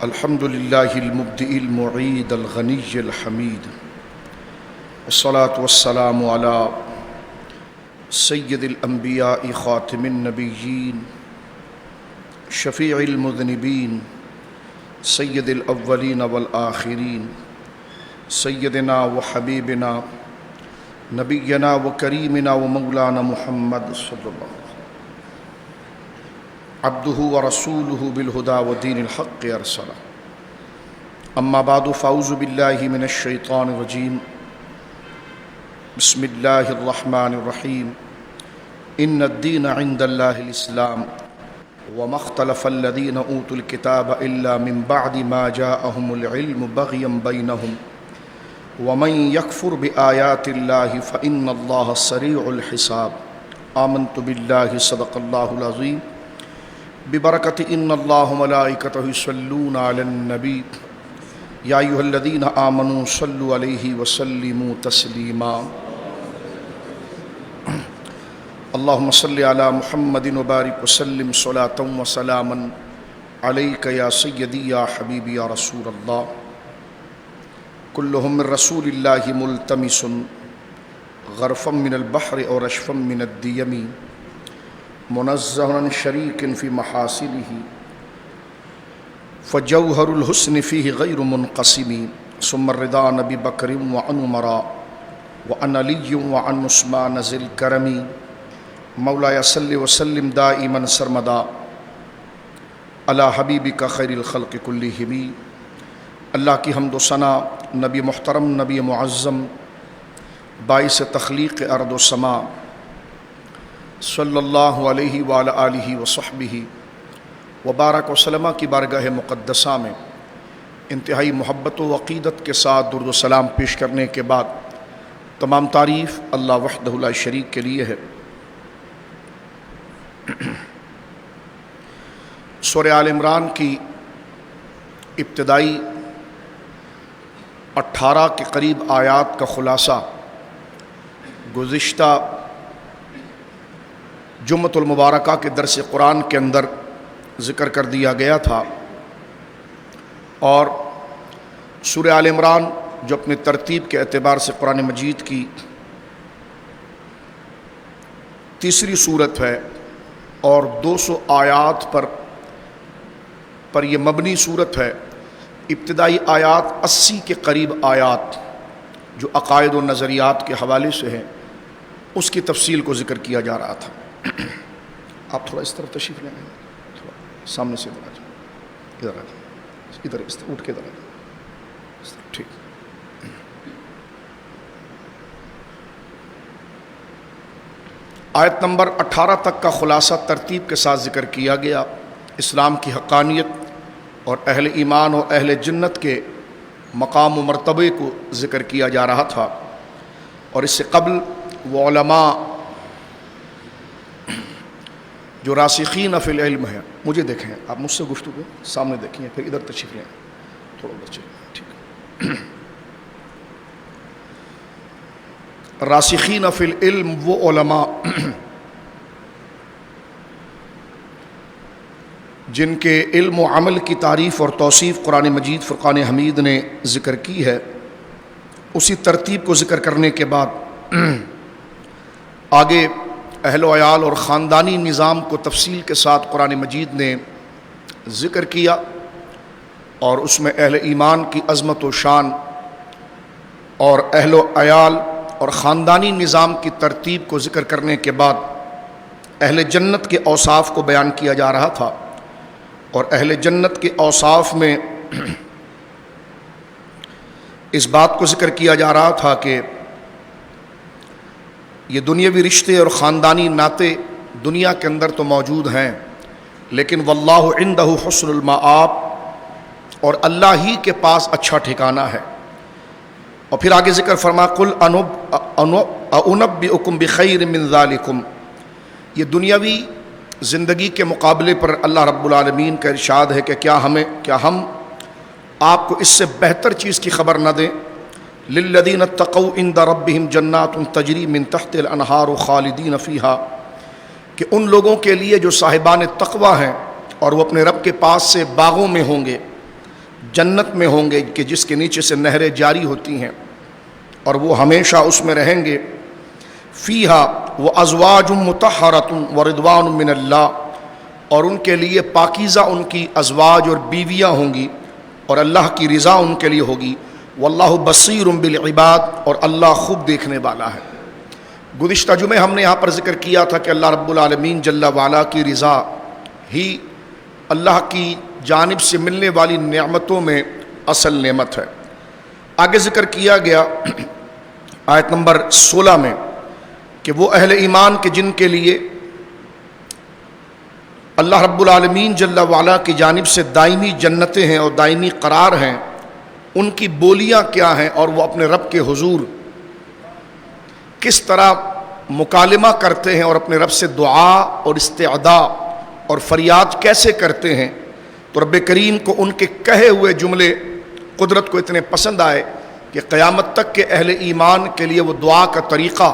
الحمد لله المبدئ المعيد الغني الحميد والصلاة والسلام على سيد الأنبياء خاتم النبيين شفيع المذنبين سيد الأولين والآخرين سيدنا وحبيبنا نبينا وكريمنا ومولانا محمد صلى الله عليه وسلم عبده ورسوله بالهدى ودين الحق أرسله أما بعد فأعوذ بالله من الشيطان الرجيم بسم الله الرحمن الرحيم إن الدين عند الله الإسلام وما اختلف الذين أوتوا الكتاب إلا من بعد ما جاءهم العلم بغيا بينهم ومن يكفر بآيات الله فإن الله سريع الحساب آمنت بالله صدق الله العظيم ببركة إن الله ملائكته يصلون على النبي يا أيها الذين آمنوا صلوا عليه وسلموا تسليما اللهم صل على محمد وبارك وسلم صلاة وسلاما عليك يا سيدي يا حبيبي يا رسول الله كلهم من رسول الله ملتمس غرفا من البحر أو رشفا من الديم منزه عن شريك في محاسنه فجوهر الحسن فيه غير منقسم ثم الرضا عن أبي بكر وعن عمر وعن علي وعن عثمان ذي الكرم مولاي صل وسلم دائما سرمدا على حبيبك خير الخلق كلهم اللہ کی حمد و ثنا نبی محترم نبی معظم باعث تخلیق ارض و سما صلی اللہ علیہ وآلہ آلہ وصحبہ وبارک وسلم کی بارگاہ مقدسہ میں انتہائی محبت و عقیدت کے ساتھ درود و سلام پیش کرنے کے بعد تمام تعریف اللہ وحدہ لا شریک کے لیے ہے۔ سورہ آل عمران کی ابتدائی 18 کے قریب آیات کا خلاصہ گزشتہ جمعۃ المبارکہ کے درس قرآن کے اندر ذکر کر دیا گیا تھا، اور سورہ آل عمران جو اپنی ترتیب کے اعتبار سے قرآن مجید کی تیسری صورت ہے اور 200 آیات پر یہ مبنی صورت ہے۔ ابتدائی آیات 80 کے قریب آیات جو عقائد و نظریات کے حوالے سے ہیں، اس کی تفصیل کو ذکر کیا جا رہا تھا۔ آپ تھوڑا اس طرف تشریف لیں، تھوڑا سامنے سے ادھر آ جائیں، ادھر آ جائیں، ادھر اس طرف اٹھ کے ادھر آ جائیں، ٹھیک۔ آیت نمبر 18 تک کا خلاصہ ترتیب کے ساتھ ذکر کیا گیا۔ اسلام کی حقانیت اور اہل ایمان و اہل جنت کے مقام و مرتبے کو ذکر کیا جا رہا تھا، اور اس سے قبل وہ علماء جو راسخین فی العلم ہیں، مجھے دیکھیں، آپ مجھ سے گفتگو سامنے دیکھیں، پھر ادھر تشریف لیں، تھوڑا ادھر چلیں، ٹھیک۔ راسخین فی العلم وہ علماء جن کے علم و عمل کی تعریف اور توصیف قرآن مجید فرقان حمید نے ذکر کی ہے، اسی ترتیب کو ذکر کرنے کے بعد آگے اہل و عیال اور خاندانی نظام کو تفصیل کے ساتھ قرآن مجید نے ذکر کیا، اور اس میں اہل ایمان کی عظمت و شان اور اہل و عیال اور خاندانی نظام کی ترتیب کو ذکر کرنے کے بعد اہل جنت کے اوصاف کو بیان کیا جا رہا تھا، اور اہل جنت کے اوصاف میں اس بات کو ذکر کیا جا رہا تھا کہ یہ دنیاوی رشتے اور خاندانی ناطے دنیا کے اندر تو موجود ہیں، لیکن واللہ عندہ حسن المآب، اور اللہ ہی کے پاس اچھا ٹھکانہ ہے۔ اور پھر آگے ذکر فرما قل انبئکم بخیر من ذالکم، یہ دنیاوی زندگی کے مقابلے پر اللہ رب العالمین کا ارشاد ہے کہ کیا ہم آپ کو اس سے بہتر چیز کی خبر نہ دیں؟ للذین اتقوا عند ربہم جنات تجری من تحت الانہار خالدین فیہا، کہ ان لوگوں کے لیے جو صاحبان تقوی ہیں اور وہ اپنے رب کے پاس سے باغوں میں ہوں گے، جنت میں ہوں گے کہ جس کے نیچے سے نہریں جاری ہوتی ہیں اور وہ ہمیشہ اس میں رہیں گے. فیہا وازواج مطہرۃ ورضوان من اللہ، اور ان کے لیے پاکیزہ ان کی ازواج اور بیویاں ہوں گی اور اللہ کی رضا ان کے لیے ہوگی. واللہ بصیر بالعباد، اور اللہ خوب دیکھنے والا ہے. گزشتہ جمعے ہم نے یہاں پر ذکر کیا تھا کہ اللہ رب العالمین جل وعلا کی رضا ہی اللہ کی جانب سے ملنے والی نعمتوں میں اصل نعمت ہے. آگے ذکر کیا گیا آیت نمبر 16 میں کہ وہ اہل ایمان کے جن کے لیے اللہ رب العالمین جل وعلا کی جانب سے دائمی جنتیں ہیں اور دائمی قرار ہیں، ان کی بولیاں کیا ہیں اور وہ اپنے رب کے حضور کس طرح مکالمہ کرتے ہیں اور اپنے رب سے دعا اور استعداء اور فریاد کیسے کرتے ہیں. تو رب کریم کو ان کے کہے ہوئے جملے قدرت کو اتنے پسند آئے کہ قیامت تک کے اہل ایمان کے لیے وہ دعا کا طریقہ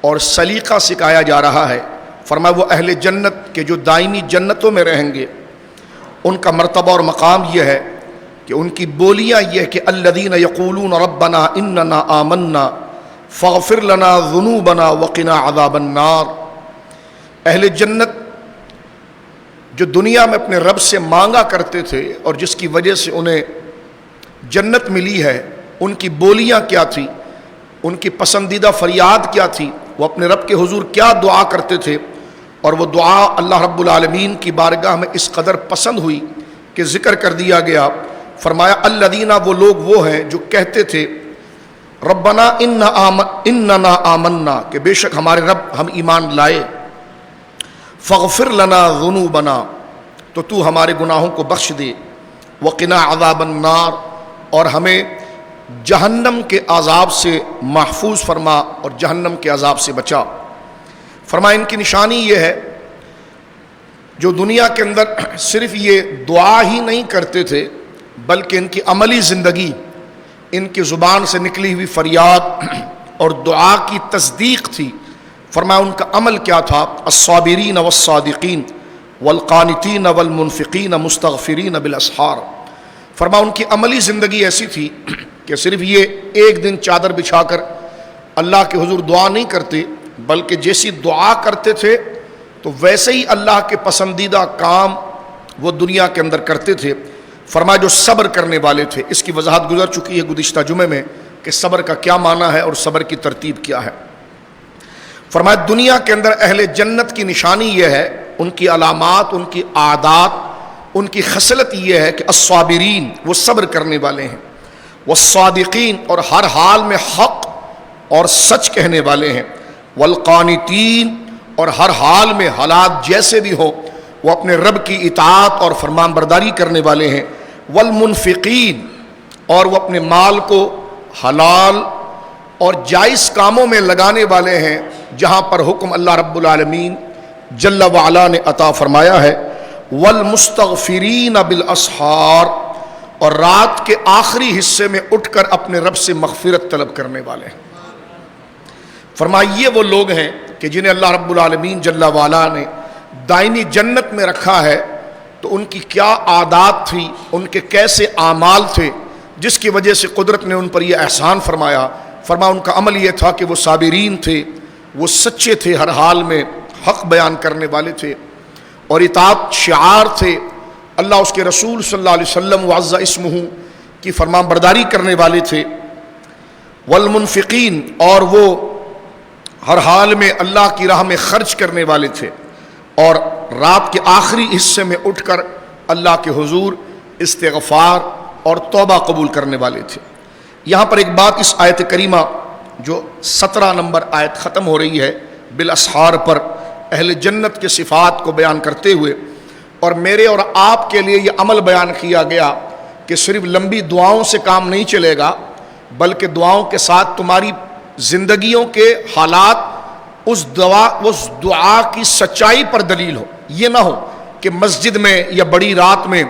اور سلیقہ سکھایا جا رہا ہے. فرمایا وہ اہل جنت کے جو دائمی جنتوں میں رہیں گے ان کا مرتبہ اور مقام یہ ہے کہ ان کی بولیاں یہ ہے کہ الذین یقولون ربنا اننا آمنا فاغفر لنا ذنوبنا وقنا عذاب النار. اہل جنت جو دنیا میں اپنے رب سے مانگا کرتے تھے اور جس کی وجہ سے انہیں جنت ملی ہے، ان کی بولیاں کیا تھی، ان کی پسندیدہ فریاد کیا تھی، وہ اپنے رب کے حضور کیا دعا کرتے تھے. اور وہ دعا اللہ رب العالمین کی بارگاہ میں اس قدر پسند ہوئی کہ ذکر کر دیا گیا. فرمایا الذین، وہ لوگ وہ ہیں جو کہتے تھے ربنا اننا آمنا، کہ بے شک ہمارے رب ہم ایمان لائے، فاغفر لنا ذنوبنا، تو ہمارے گناہوں کو بخش دے، وقنا عذاب النار، اور ہمیں جہنم کے عذاب سے محفوظ فرما اور جہنم کے عذاب سے بچا. فرمایا ان کی نشانی یہ ہے جو دنیا کے اندر صرف یہ دعا ہی نہیں کرتے تھے بلکہ ان کی عملی زندگی، ان کی زبان سے نکلی ہوئی فریاد اور دعا کی تصدیق تھی. فرمایا ان کا عمل کیا تھا، الصابرین والصادقین والقانتین والمنفقین مستغفرین بالاسحار. فرمایا ان کی عملی زندگی ایسی تھی کہ صرف یہ ایک دن چادر بچھا کر اللہ کے حضور دعا نہیں کرتے بلکہ جیسی دعا کرتے تھے تو ویسے ہی اللہ کے پسندیدہ کام وہ دنیا کے اندر کرتے تھے. فرمایا جو صبر کرنے والے تھے، اس کی وضاحت گزر چکی ہے گزشتہ جمعے میں کہ صبر کا کیا معنی ہے اور صبر کی ترتیب کیا ہے. فرمایا دنیا کے اندر اہل جنت کی نشانی یہ ہے، ان کی علامات، ان کی عادات، ان کی خصلت یہ ہے کہ الصابرین، وہ صبر کرنے والے ہیں، والصادقین، اور ہر حال میں حق اور سچ کہنے والے ہیں، والقانتین، اور ہر حال میں حالات جیسے بھی ہوں وہ اپنے رب کی اطاعت اور فرمان برداری کرنے والے ہیں، والمنفقین، اور وہ اپنے مال کو حلال اور جائز کاموں میں لگانے والے ہیں جہاں پر حکم اللہ رب العالمین جل وعلا نے عطا فرمایا ہے، والمستغفرین بالاسحار، اور رات کے آخری حصے میں اٹھ کر اپنے رب سے مغفرت طلب کرنے والے ہیں. فرمایا یہ وہ لوگ ہیں کہ جنہیں اللہ رب العالمین جل وعلا نے دائمی جنت میں رکھا ہے. تو ان کی کیا عادات تھی، ان کے کیسے اعمال تھے جس کی وجہ سے قدرت نے ان پر یہ احسان فرمایا. فرمایا ان کا عمل یہ تھا کہ وہ صابرین تھے، وہ سچے تھے، ہر حال میں حق بیان کرنے والے تھے، اور اطاعت شعار تھے، اللہ اس کے رسول صلی اللہ علیہ وسلم وعز اسمہ کی فرمان برداری کرنے والے تھے. والمنفقین، اور وہ ہر حال میں اللہ کی راہ میں خرچ کرنے والے تھے اور رات کے آخری حصے میں اٹھ کر اللہ کے حضور استغفار اور توبہ قبول کرنے والے تھے. یہاں پر ایک بات اس آیت کریمہ جو 17 نمبر آیت ختم ہو رہی ہے بالاسحار پر اہل جنت کے صفات کو بیان کرتے ہوئے، اور میرے اور آپ کے لیے یہ عمل بیان کیا گیا کہ صرف لمبی دعاؤں سے کام نہیں چلے گا بلکہ دعاؤں کے ساتھ تمہاری زندگیوں کے حالات اس دعا کی سچائی پر دلیل ہو. یہ نہ ہو کہ مسجد میں یا بڑی رات میں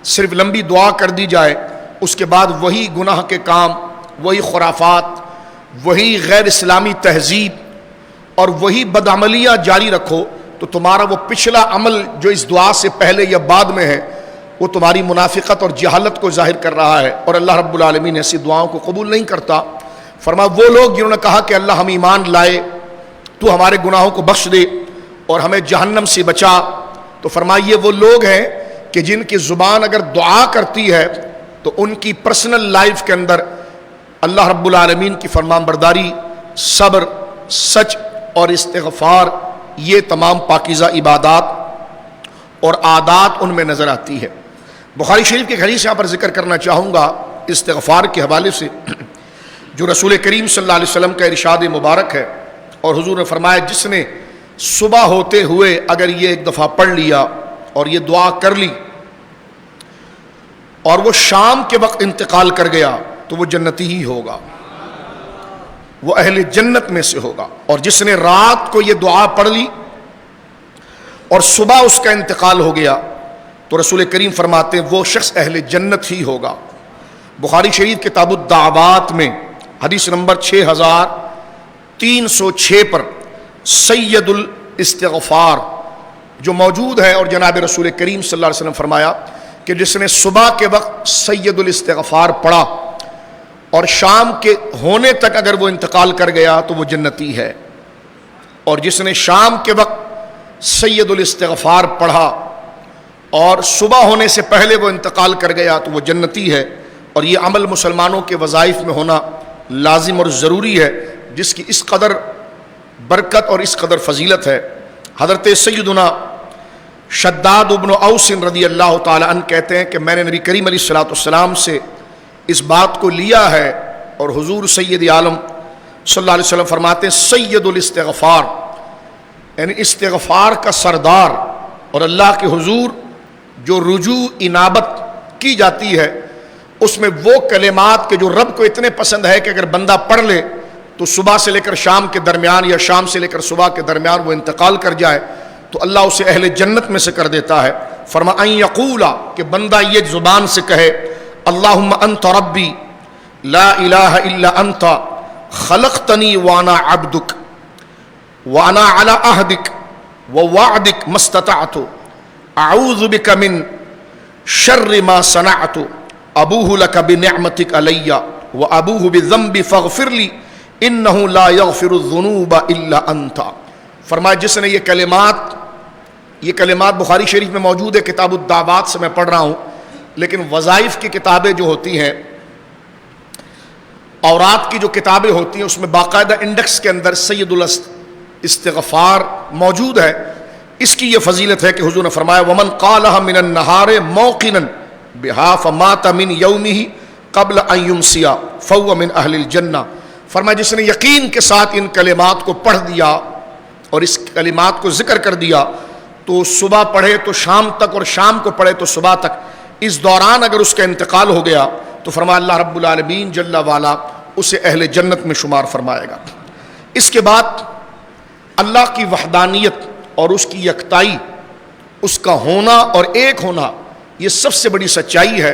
صرف لمبی دعا کر دی جائے، اس کے بعد وہی گناہ کے کام، وہی خرافات، وہی غیر اسلامی تہذیب اور وہی بدعملیاں جاری رکھو، تو تمہارا وہ پچھلا عمل جو اس دعا سے پہلے یا بعد میں ہے وہ تمہاری منافقت اور جہالت کو ظاہر کر رہا ہے، اور اللہ رب العالمین ایسی دعاؤں کو قبول نہیں کرتا۔ فرمایا وہ لوگ جنہوں نے کہا کہ اللہ ہم ایمان لائے، تو ہمارے گناہوں کو بخش دے اور ہمیں جہنم سے بچا، تو فرمایا یہ وہ لوگ ہیں کہ جن کی زبان اگر دعا کرتی ہے تو ان کی پرسنل لائف کے اندر اللہ رب العالمین کی فرمان برداری، صبر، سچ اور استغفار، یہ تمام پاکیزہ عبادات اور عادات ان میں نظر آتی ہے۔ بخاری شریف کی حدیث یہاں پر ذکر کرنا چاہوں گا استغفار کے حوالے سے، جو رسول کریم صلی اللہ علیہ وسلم کا ارشاد مبارک ہے، اور حضور نے فرمایا جس نے صبح ہوتے ہوئے اگر یہ ایک دفعہ پڑھ لیا اور یہ دعا کر لی اور وہ شام کے وقت انتقال کر گیا تو وہ جنتی ہی ہوگا، وہ اہل جنت میں سے ہوگا۔ اور جس نے رات کو یہ دعا پڑھ لی اور صبح اس کا انتقال ہو گیا تو رسول کریم فرماتے ہیں وہ شخص اہل جنت ہی ہوگا۔ بخاری شریف کتاب الدعوات میں حدیث نمبر 6306 پر سید الاستغفار جو موجود ہے، اور جناب رسول کریم صلی اللہ علیہ وسلم فرمایا کہ جس نے صبح کے وقت سید الاستغفار پڑھا اور شام کے ہونے تک اگر وہ انتقال کر گیا تو وہ جنتی ہے، اور جس نے شام کے وقت سید الاستغفار پڑھا اور صبح ہونے سے پہلے وہ انتقال کر گیا تو وہ جنتی ہے۔ اور یہ عمل مسلمانوں کے وظائف میں ہونا لازم اور ضروری ہے، جس کی اس قدر برکت اور اس قدر فضیلت ہے۔ حضرت سیدنا شداد ابن اوس رضی اللہ تعالی عنہ کہتے ہیں کہ میں نے نبی کریم علیہ الصلوۃ والسلام سے اس بات کو لیا ہے، اور حضور سید عالم صلی اللہ علیہ وسلم فرماتے ہیں سید الاستغفار، یعنی استغفار کا سردار، اور اللہ کے حضور جو رجوع انابت کی جاتی ہے اس میں وہ کلمات کے جو رب کو اتنے پسند ہے کہ اگر بندہ پڑھ لے تو صبح سے لے کر شام کے درمیان یا شام سے لے کر صبح کے درمیان وہ انتقال کر جائے تو اللہ اسے اہل جنت میں سے کر دیتا ہے۔ فرمایا ان یقولا کہ بندہ یہ زبان سے کہے اللہم انت ربی لا الہ الا انت خلقتنی وانا عبدک وانا علی عہدک ووعدک ما استطعت اعوذ بک من شر ما صنعت ابوہ لک بنعمتک علی وابوہ بذنبی فاغفر لی انہ لا یغفر الذنوب الا انت۔ فرمایا جس نے یہ کلمات بخاری شریف میں موجود ہے، کتاب الدعوات سے میں پڑھ رہا ہوں، لیکن وظائف کی کتابیں جو ہوتی ہیں، اورات کی جو کتابیں ہوتی ہیں، اس میں باقاعدہ انڈیکس کے اندر سید الاستغفار موجود ہے۔ اس کی یہ فضیلت ہے کہ حضور نے فرمایا ومن قالها من النہار موقنا بها فمات من یومہ قبل ان یمسی فهو من اہل الجنہ۔ فرمایا جس نے یقین کے ساتھ ان کلمات کو پڑھ دیا اور اس کلمات کو ذکر کر دیا تو صبح پڑھے تو شام تک اور شام کو پڑھے تو صبح تک، اس دوران اگر اس کا انتقال ہو گیا تو فرمایا اللہ رب العالمین جل والا اسے اہل جنت میں شمار فرمائے گا۔ اس کے بعد اللہ کی وحدانیت اور اس کی یکتائی، اس کا ہونا اور ایک ہونا، یہ سب سے بڑی سچائی ہے۔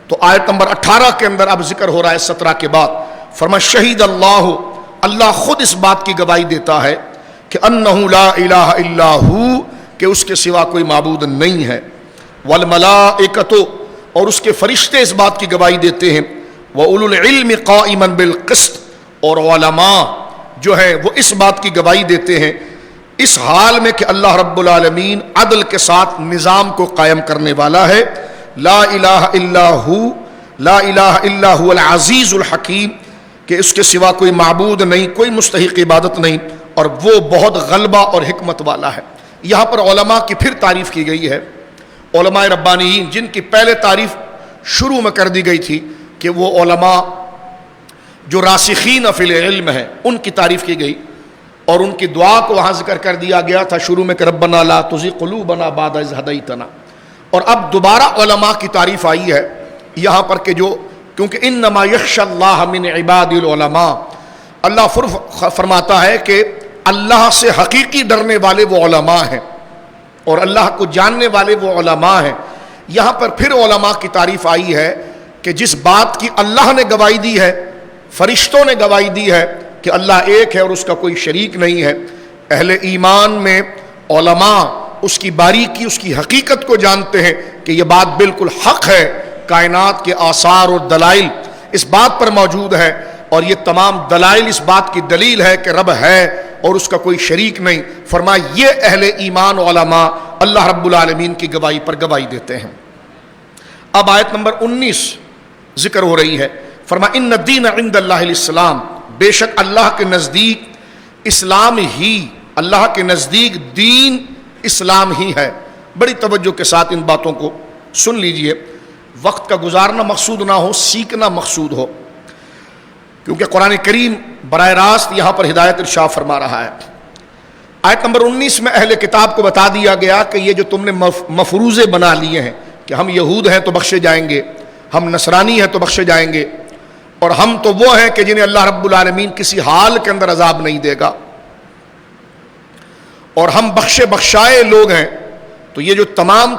تو آیت نمبر 18 کے اندر اب ذکر ہو رہا ہے 17 کے بعد، فرمایا شہید اللہ، اللہ خود اس بات کی گواہی دیتا ہے کہ انہ لا الہ الا ہو، کہ اس کے سوا کوئی معبود نہیں ہے، والملائکۃ، اور اس کے فرشتے اس بات کی گواہی دیتے ہیں، وَأُولُو الْعِلْمِ قَائِمًا بِالْقِسْطِ، اور علماء جو ہیں وہ اس بات کی گواہی دیتے ہیں اس حال میں کہ اللہ رب العالمین عدل کے ساتھ نظام کو قائم کرنے والا ہے۔ لا الہ الا ہو، لا الہ الا هو العزیز الحکیم، کہ اس کے سوا کوئی معبود نہیں، کوئی مستحق عبادت نہیں، اور وہ بہت غلبہ اور حکمت والا ہے۔ یہاں پر علماء کی پھر تعریف کی گئی ہے، علماء ربانیین جن کی پہلے تعریف شروع میں کر دی گئی تھی کہ وہ علماء جو راسخین فی العلم ہیں ان کی تعریف کی گئی، اور ان کی دعا کو وہاں ذکر کر دیا گیا تھا شروع میں کہ ربنا لا تزغ قلوبنا بعد اذ ہدیتنا، اور اب دوبارہ علماء کی تعریف آئی ہے یہاں پر کہ جو کیونکہ انما یخشی اللہ من عباد العلماء، اللہ فرماتا ہے کہ اللہ سے حقیقی ڈرنے والے وہ علماء ہیں اور اللہ کو جاننے والے وہ علماء ہیں۔ یہاں پر پھر علماء کی تعریف آئی ہے کہ جس بات کی اللہ نے گواہی دی ہے، فرشتوں نے گواہی دی ہے کہ اللہ ایک ہے اور اس کا کوئی شریک نہیں ہے، اہل ایمان میں علماء اس کی باریکی، اس کی حقیقت کو جانتے ہیں کہ یہ بات بالکل حق ہے، کائنات کے آثار اور دلائل اس بات پر موجود ہے، اور یہ تمام دلائل اس بات کی دلیل ہے کہ رب ہے اور اس کا کوئی شریک نہیں۔ فرمایا یہ اہل ایمان علماء اللہ رب العالمین کی گواہی پر گواہی دیتے ہیں۔ اب آیت نمبر 19 ذکر ہو رہی ہے۔ فرمایا ان الدین عند اللہ الاسلام، بے شک اللہ کے نزدیک اسلام ہی، اللہ کے نزدیک دین اسلام ہی ہے۔ بڑی توجہ کے ساتھ ان باتوں کو سن لیجئے، وقت کا گزارنا مقصود نہ ہو، سیکھنا مقصود ہو، کیونکہ قرآن کریم براہ راست یہاں پر ہدایت ارشاد فرما رہا ہے۔ آیت نمبر 19 میں اہل کتاب کو بتا دیا گیا کہ یہ جو تم نے مفروضے بنا لیے ہیں کہ ہم یہود ہیں تو بخشے جائیں گے، ہم نصرانی ہیں تو بخشے جائیں گے، اور ہم تو وہ ہیں کہ جنہیں اللہ رب العالمین کسی حال کے اندر عذاب نہیں دے گا، اور ہم بخشے بخشائے لوگ ہیں، تو یہ جو تمام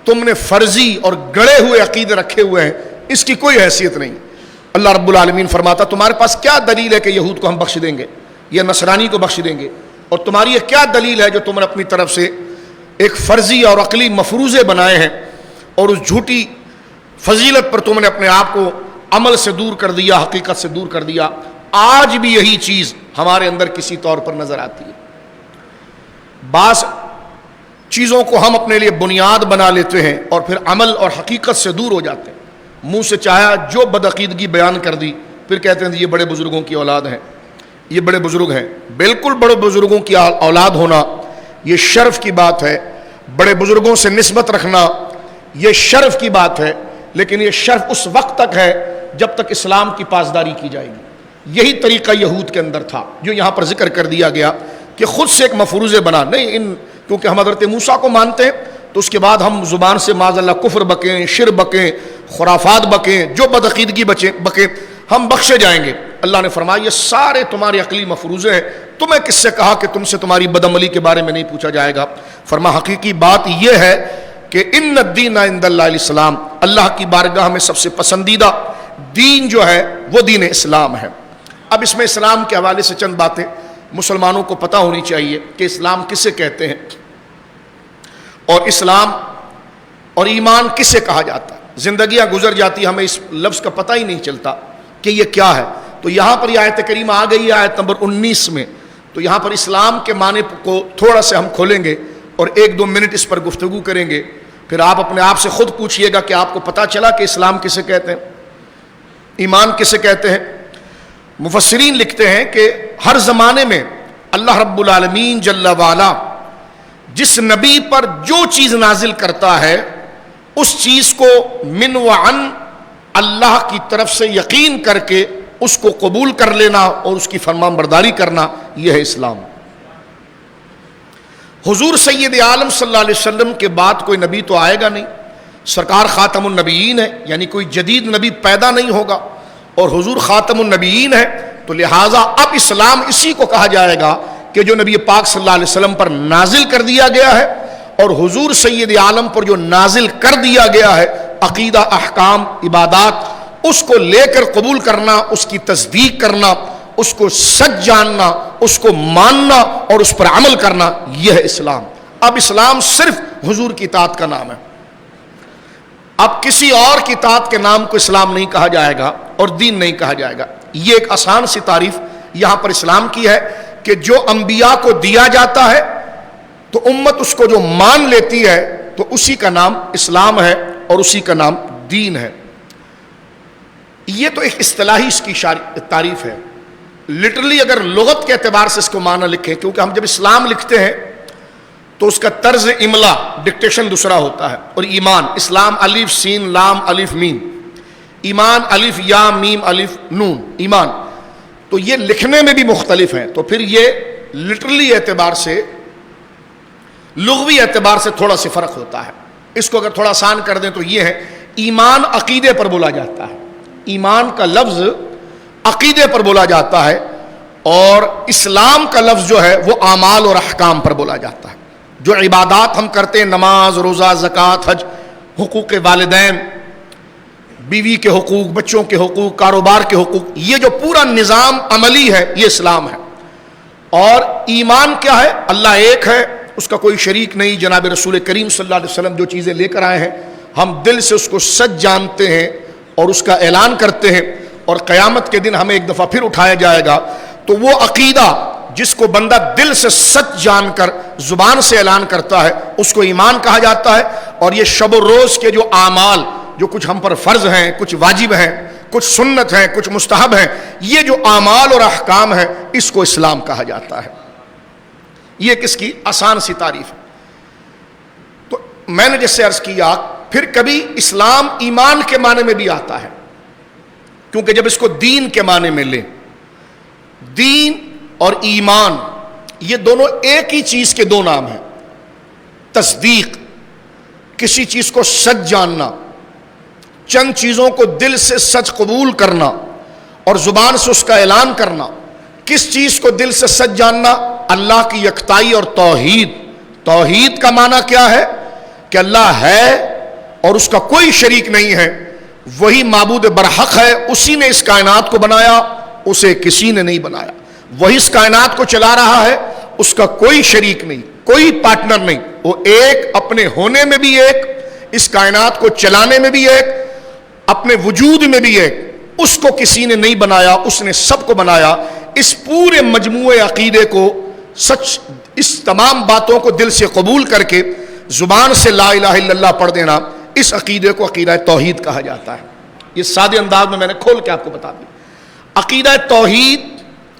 تم نے فرضی اور گڑے ہوئے عقیدے رکھے ہوئے ہیں اس کی کوئی حیثیت نہیں۔ اللہ رب العالمین فرماتا تمہارے پاس کیا دلیل ہے کہ یہود کو ہم بخش دیں گے یا نصرانی کو بخش دیں گے، اور تمہاری یہ کیا دلیل ہے جو تم نے اپنی طرف سے ایک فرضی اور عقلی مفروضے بنائے ہیں، اور اس جھوٹی فضیلت پر تم نے اپنے آپ کو عمل سے دور کر دیا، حقیقت سے دور کر دیا۔ آج بھی یہی چیز ہمارے اندر کسی طور پر نظر آتی ہے۔ بعض چیزوں کو ہم اپنے لیے بنیاد بنا لیتے ہیں اور پھر عمل اور حقیقت سے دور ہو جاتے ہیں، منہ سے چاہا جو بدعقیدگی بیان کر دی، پھر کہتے ہیں یہ بڑے بزرگوں کی اولاد ہیں، یہ بڑے بزرگ ہیں۔ بالکل بڑے بزرگوں کی اولاد ہونا یہ شرف کی بات ہے، بڑے بزرگوں سے نسبت رکھنا یہ شرف کی بات ہے، لیکن یہ شرف اس وقت تک ہے جب تک اسلام کی پاسداری کی جائے گی۔ یہی طریقہ یہود کے اندر تھا جو یہاں پر ذکر کر دیا گیا کہ خود سے ایک مفروضے بنا نہیں، کیونکہ ہم حضرت موسیٰ کو مانتے ہیں تو اس کے بعد ہم زبان سے معاذ اللہ کفر بکیں، شرک بکیں، خرافات بکیں، جو بدعقیدگی بکیں، ہم بخشے جائیں گے۔ اللہ نے فرمایا یہ سارے تمہارے عقلی مفروضے ہیں، تمہیں کس سے کہا کہ تم سے تمہاری بدعملی کے بارے میں نہیں پوچھا جائے گا۔ فرمایا حقیقی بات یہ ہے کہ ان الدین عند اللہ الاسلام، اللہ کی بارگاہ میں سب سے پسندیدہ دین جو ہے وہ دین اسلام ہے۔ اب اس میں اسلام کے حوالے سے چند باتیں مسلمانوں کو پتہ ہونی چاہیے کہ اسلام کسے کہتے ہیں اور اسلام اور ایمان کسے کہا جاتا ہے۔ زندگیاں گزر جاتی ہمیں اس لفظ کا پتہ ہی نہیں چلتا کہ یہ کیا ہے، تو یہاں پر یہ آیت کریمہ آ گئی ہے آیت نمبر 19 میں، تو یہاں پر اسلام کے معنی کو تھوڑا سے ہم کھولیں گے اور 1-2 منٹ اس پر گفتگو کریں گے، پھر آپ اپنے آپ سے خود پوچھئے گا کہ آپ کو پتہ چلا کہ اسلام کسے کہتے ہیں، ایمان کسے کہتے ہیں۔ مفسرین لکھتے ہیں کہ ہر زمانے میں اللہ رب العالمین جل وعلا جس نبی پر جو چیز نازل کرتا ہے اس چیز کو من وعن اللہ کی طرف سے یقین کر کے اس کو قبول کر لینا اور اس کی فرمان برداری کرنا، یہ ہے اسلام۔ حضور سید عالم صلی اللہ علیہ وسلم کے بعد کوئی نبی تو آئے گا نہیں، سرکار خاتم النبیین ہے، یعنی کوئی جدید نبی پیدا نہیں ہوگا، اور حضور خاتم النبیین ہے تو لہٰذا اب اسلام اسی کو کہا جائے گا کہ جو نبی پاک صلی اللہ علیہ وسلم پر نازل کر دیا گیا ہے، اور حضور سید عالم پر جو نازل کر دیا گیا ہے عقیدہ، احکام، عبادات، اس کو لے کر قبول کرنا، اس کی تصدیق کرنا، اس کو سچ جاننا، اس کو ماننا اور اس پر عمل کرنا، یہ ہے اسلام۔ اب اسلام صرف حضور کی اطاعت کا نام ہے، اب کسی اور کی اطاعت کے نام کو اسلام نہیں کہا جائے گا اور دین نہیں کہا جائے گا۔ یہ ایک آسان سی تعریف یہاں پر اسلام کی ہے کہ جو انبیاء کو دیا جاتا ہے تو امت اس کو جو مان لیتی ہے تو اسی کا نام اسلام ہے اور اسی کا نام دین ہے۔ یہ تو ایک اصطلاحی اس کی تعریف ہے، لٹرلی اگر لغت کے اعتبار سے اس کو معنی لکھیں، کیونکہ ہم جب اسلام لکھتے ہیں تو اس کا طرز املا ڈکٹیشن دوسرا ہوتا ہے، اور ایمان، اسلام الف سین لام الف میم، ایمان الف یا میم الف نون، ایمان، تو یہ لکھنے میں بھی مختلف ہیں، تو پھر یہ لٹرلی اعتبار سے، لغوی اعتبار سے تھوڑا سا فرق ہوتا ہے۔ اس کو اگر تھوڑا آسان کر دیں تو یہ ہے، ایمان عقیدے پر بولا جاتا ہے، ایمان کا لفظ عقیدے پر بولا جاتا ہے، اور اسلام کا لفظ جو ہے وہ اعمال اور احکام پر بولا جاتا ہے۔ جو عبادات ہم کرتے ہیں، نماز، روزہ، زکوٰۃ، حج، حقوق والدین، بیوی کے حقوق، بچوں کے حقوق، کاروبار کے حقوق، یہ جو پورا نظام عملی ہے یہ اسلام ہے۔ اور ایمان کیا ہے؟ اللہ ایک ہے، اس کا کوئی شریک نہیں. جناب رسول کریم صلی اللہ علیہ وسلم جو چیزیں لے کر آئے ہیں ہم دل سے اس کو سچ جانتے ہیں اور اس کا اعلان کرتے ہیں, اور قیامت کے دن ہمیں ایک دفعہ پھر اٹھایا جائے گا. تو وہ عقیدہ جس کو بندہ دل سے سچ جان کر زبان سے اعلان کرتا ہے اس کو ایمان کہا جاتا ہے. اور یہ شب و روز کے جو اعمال جو کچھ ہم پر فرض ہیں, کچھ واجب ہیں, کچھ سنت ہیں, کچھ مستحب ہیں, یہ جو اعمال اور احکام ہیں اس کو اسلام کہا جاتا ہے. یہ کس کی آسان سی تعریف ہے. تو میں نے جس سے عرض کیا, پھر کبھی اسلام ایمان کے معنی میں بھی آتا ہے, کیونکہ جب اس کو دین کے معنی میں لیں, دین اور ایمان یہ دونوں ایک ہی چیز کے دو نام ہیں. تصدیق, کسی چیز کو سچ جاننا, چند چیزوں کو دل سے سچ قبول کرنا اور زبان سے اس کا اعلان کرنا. کس چیز کو دل سے سچ جاننا؟ اللہ کی یکتائی اور توحید. توحید کا معنی کیا ہے؟ کہ اللہ ہے اور اس کا کوئی شریک نہیں ہے, وہی معبود برحق ہے, اسی نے اس کائنات کو بنایا, اسے کسی نے نہیں بنایا, وہی اس کائنات کو چلا رہا ہے, اس کا کوئی شریک نہیں, کوئی پارٹنر نہیں, وہ ایک, اپنے ہونے میں بھی ایک, اس کائنات کو چلانے میں بھی ایک, اپنے وجود میں بھی ایک. اس کو کسی نے نہیں بنایا, اس نے سب کو بنایا. اس پورے مجموعے عقیدے کو سچ, اس تمام باتوں کو دل سے قبول کر کے زبان سے لا الہ الا اللہ پڑھ دینا, اس عقیدے کو عقیدہ توحید کہا جاتا ہے. یہ سادے انداز میں نے کھول کے آپ کو بتا دیا. عقیدہ توحید,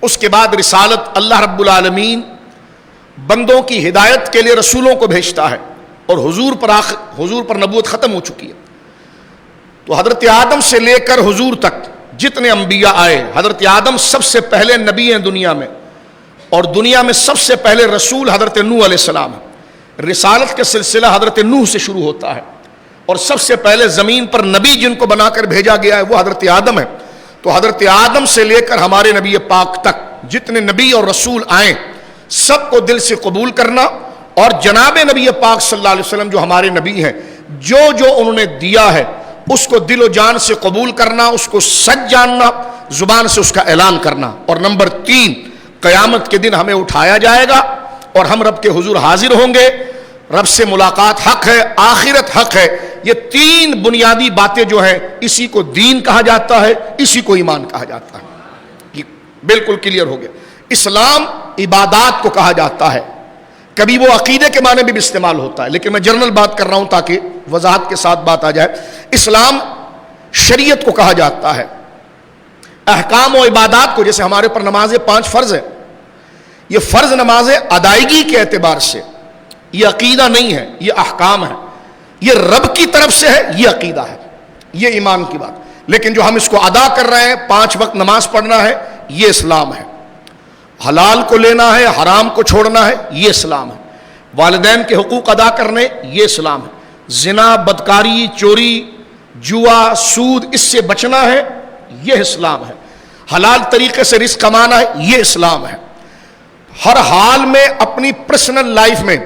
اس کے بعد رسالت. اللہ رب العالمین بندوں کی ہدایت کے لیے رسولوں کو بھیجتا ہے, اور حضور پر نبوت ختم ہو چکی ہے. تو حضرت آدم سے لے کر حضور تک جتنے انبیاء آئے, حضرت آدم سب سے پہلے نبی ہیں دنیا میں, اور دنیا میں سب سے پہلے رسول حضرت نوح علیہ السلام ہے. رسالت کا سلسلہ حضرت نوح سے شروع ہوتا ہے, اور سب سے پہلے زمین پر نبی جن کو بنا کر بھیجا گیا ہے وہ حضرت آدم ہے. تو حضرت آدم سے لے کر ہمارے نبی پاک تک جتنے نبی اور رسول آئے سب کو دل سے قبول کرنا, اور جناب نبی پاک صلی اللہ علیہ وسلم جو ہمارے نبی ہیں, جو انہوں نے دیا ہے اس کو دل و جان سے قبول کرنا, اس کو سچ جاننا, زبان سے اس کا اعلان کرنا. اور نمبر 3, قیامت کے دن ہمیں اٹھایا جائے گا اور ہم رب کے حضور حاضر ہوں گے. رب سے ملاقات حق ہے, آخرت حق ہے. یہ 3 بنیادی باتیں جو ہیں اسی کو دین کہا جاتا ہے, اسی کو ایمان کہا جاتا ہے. یہ بالکل کلیئر ہو گیا. اسلام عبادات کو کہا جاتا ہے, کبھی وہ عقیدے کے معنی میں بھی استعمال ہوتا ہے, لیکن میں جنرل بات کر رہا ہوں تاکہ وضاحت کے ساتھ بات آ جائے. اسلام شریعت کو کہا جاتا ہے. احکام و عبادات کو, جیسے ہمارے پر نمازیں 5 فرض ہے, یہ فرض نمازیں ادائیگی کے اعتبار سے, یہ عقیدہ نہیں ہے, یہ احکام ہے, یہ رب کی طرف سے ہے, یہ عقیدہ ہے, یہ ایمان کی بات. لیکن جو ہم اس کو ادا کر رہے ہیں, 5 وقت نماز پڑھنا ہے, یہ اسلام ہے. حلال کو لینا ہے, حرام کو چھوڑنا ہے, یہ اسلام ہے. والدین کے حقوق ادا کرنے, یہ اسلام ہے. زنا, بدکاری, چوری, جوا, سود, اس سے بچنا ہے, یہ اسلام ہے. حلال طریقے سے رزق کمانا ہے, یہ اسلام ہے. ہر حال میں اپنی پرسنل لائف میں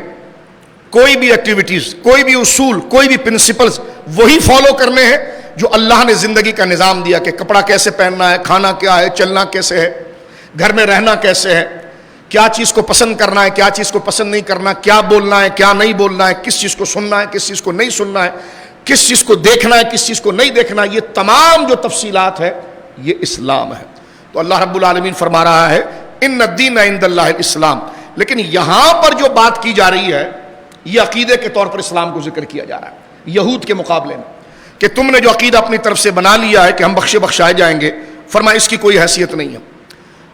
کوئی بھی ایکٹیویٹیز, کوئی بھی اصول, کوئی بھی پرنسپلز وہی فالو کرنے ہیں جو اللہ نے زندگی کا نظام دیا, کہ کپڑا کیسے پہننا ہے, کھانا کیا ہے, چلنا کیسے ہے, گھر میں رہنا کیسے ہے, کیا چیز کو پسند کرنا ہے, کیا چیز کو پسند نہیں کرنا, کیا بولنا ہے, کیا نہیں بولنا ہے, کس چیز کو سننا ہے, کس چیز کو نہیں سننا ہے, کس چیز کو دیکھنا ہے, کس چیز کو نہیں دیکھنا ہے. یہ تمام جو تفصیلات ہے یہ اسلام ہے. تو اللہ رب العالمین فرما رہا ہے ان الدین عند اللہ الاسلام. لیکن یہاں پر جو بات کی جا رہی ہے یہ عقیدے کے طور پر اسلام کو ذکر کیا جا رہا ہے یہود کے مقابلے میں, کہ تم نے جو عقیدہ اپنی طرف سے بنا لیا ہے کہ ہم بخشائے جائیں گے, فرمایا اس کی کوئی حیثیت نہیں ہے.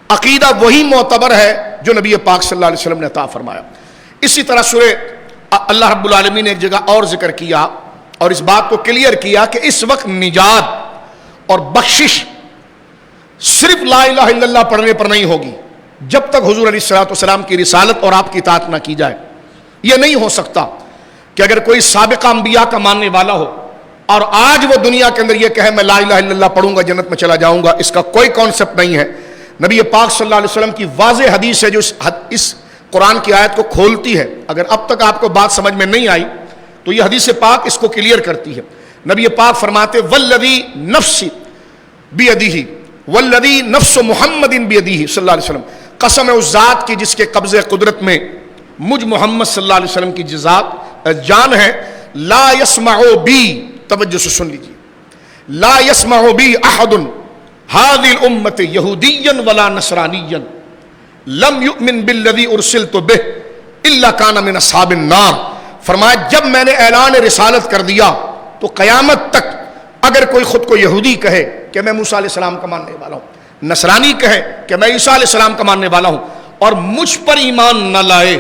عقیدہ وہی معتبر ہے جو نبی پاک صلی اللہ علیہ وسلم نے عطا فرمایا. اسی طرح سورہ اللہ رب العالمین نے ایک جگہ اور ذکر کیا اور اس بات کو کلیئر کیا کہ اس وقت نجات اور بخشش صرف لا الہ الا اللہ پڑھنے پر نہیں ہوگی جب تک حضور علیہ الصلوۃ والسلام کی رسالت اور آپ کی اطاعت نہ کی جائے. یہ نہیں ہو سکتا کہ اگر کوئی سابقہ انبیاء کا ماننے والا ہو اور آج وہ دنیا کے اندر یہ کہے میں لا الہ الا اللہ پڑھوں گا جنت میں چلا جاؤں گا, اس کا کوئی کانسیپٹ نہیں ہے. نبی پاک صلی اللہ علیہ وسلم کی واضح حدیث ہے جو اس قرآن کی آیت کو کھولتی ہے. اگر اب تک آپ کو بات سمجھ میں نہیں آئی تو یہ حدیث پاک اس کو کلیئر کرتی ہے. نبی پاک فرماتے والذی نفسی بیدہ والذی نفس محمد بیدہ صلی اللہ علیہ وسلم, قسم ہے اس ذات کی جس کے قبضے قدرت میں مجھ محمد صلی اللہ علیہ وسلم کی جان ہے. لا يسمع بی، توجہ سے سن لیجیے، لا يسمع بی احد هذه الامه یہودیا ولا نصرانیا لم یؤمن بالذی ارسلت به الا کان من اصحاب النار. فرمایا جب میں نے اعلان رسالت کر دیا تو قیامت تک اگر کوئی خود کو یہودی کہے کہ میں موسیٰ علیہ السلام کا ماننے والا ہوں، نصرانی کہے کہ میں عیسیٰ علیہ السلام کا ماننے والا ہوں، اور مجھ پر ایمان نہ لائے